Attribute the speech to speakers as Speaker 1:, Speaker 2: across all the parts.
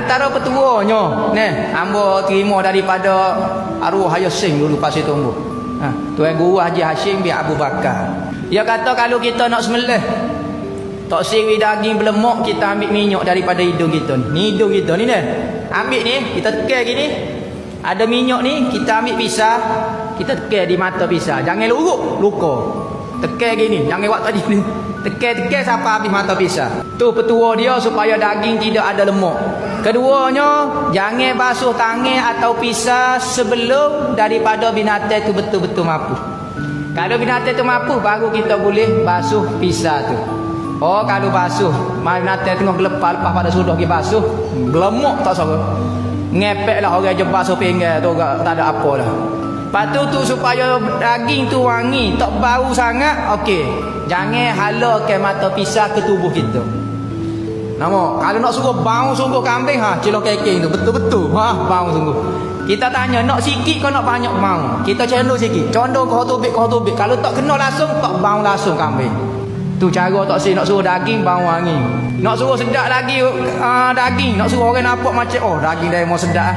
Speaker 1: antara petuanya neh hamba terima daripada arwah Hayasin dulu Pasir Tumbuh. Tuan Guru Haji Hashim bin Abu Bakar. Dia kata kalau kita nak sembelih tak siri daging berlemak, kita ambil minyak daripada hidung kita ni. Ni hidung kita ni dah. Ambil ni, kita tekan gini. Ada minyak ni, kita ambil pisah, kita tekan di mata pisah. Jangan luruk, luka. Tekan gini, jangan buat tadi ni. Tekan-tekan sampai habis mata pisah. Tu petua dia supaya daging tidak ada lemak. Keduanya, jangan basuh tangan atau pisah sebelum daripada binatang tu betul-betul mampu. Kalau binatang tu mampu, baru kita boleh basuh pisah tu. Oh, kalau basuh, binatang tengah gelepar, lepas pada sudah pergi basuh, gelemak tak sabar. Ngepek lah orang je basuh pinggan tu, tak ada apa lah. Lepas tu supaya daging tu wangi, tak bau sangat, okey. Jangan halakan mata pisah ke tubuh kita. Nama, kalau nak suruh bau sungguh kambing, celah keking tu, betul-betul, bau sungguh. Kita tanya, nak sikit kau nak banyak bau? Kita cendol sikit, condong kau tubik. Kalau tak kena langsung, tak bau langsung kambing. Tu cara tak nak suruh daging bau wangi. Nak suruh sedap lagi daging, nak suruh orang nampak macam, oh daging dah mau sedap.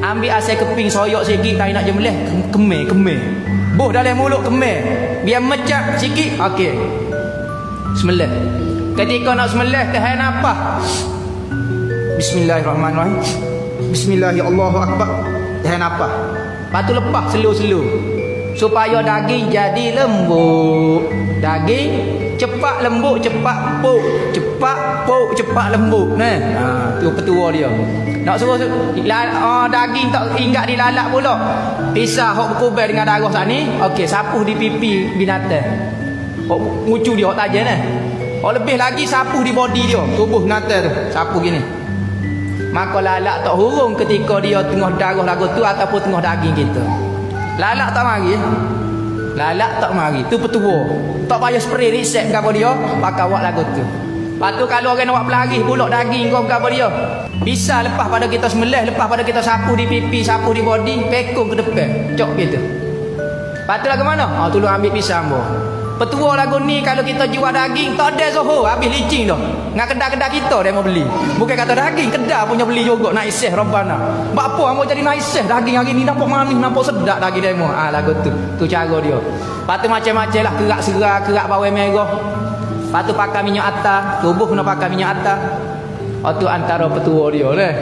Speaker 1: Ambil asal keping soyok sikit, tak nak jemelih, kemih. Buh dalam mulut kemih. Biar mecak sikit, okey. Sembelih. Ketika nak sembelih, tahan nafas. Bismillahirrahmanirrahim. Bismillahirrahmanirrahim. Tahan nafas. Lepas tu lepas slow-slow. Supaya daging jadi lembut. Daging cepat lembut, cepat puk. Cepat puk, cepat lembut. Tu petua dia. Nak suruh daging tak ingat dilalak pula. Pisah hok berkubar dengan darah sat ni. Okey, sapuh di pipi binatang. Hok ngucu dia hok tajam nah. Hok lebih lagi sapuh di body dia, tubuh binatang tu. Sapuh gini. Maka lalak tak hurung ketika dia tengah darah lagu tu ataupun tengah daging kita. Lalak tak mari. Lalak tak mari. Tu petua. Tak payah spray reset gapo dia, pakai awak lagu tu. Lepas tu kalau orang nak buat pelari pulak daging kau gapo dia. Bisa lepas pada kita sembelih, lepas pada kita sapu di pipi, sapu di body, pekung ke depan. Cok gitu. Lepas tu lagu mana? Tolong ambil pisang boh. Petua lagu ni kalau kita jual daging tak ada Zoho, habis licin dah. Dengan kedai-kedai kita dia mau beli. Bukan kata daging, kedai punya beli juga naik seh Rabbana. Buat apa hangpa jadi naik seh daging hari ni nampak manis, nampak sedap daging dia mau. Lagu tu. Tu cara dia. Lepas tu macam-macam lah, kerak serah, kerak bawang merah. Lepas tu pakai minyak atas, tubuh kena pakai minyak atas. Tu antara petua dia lah.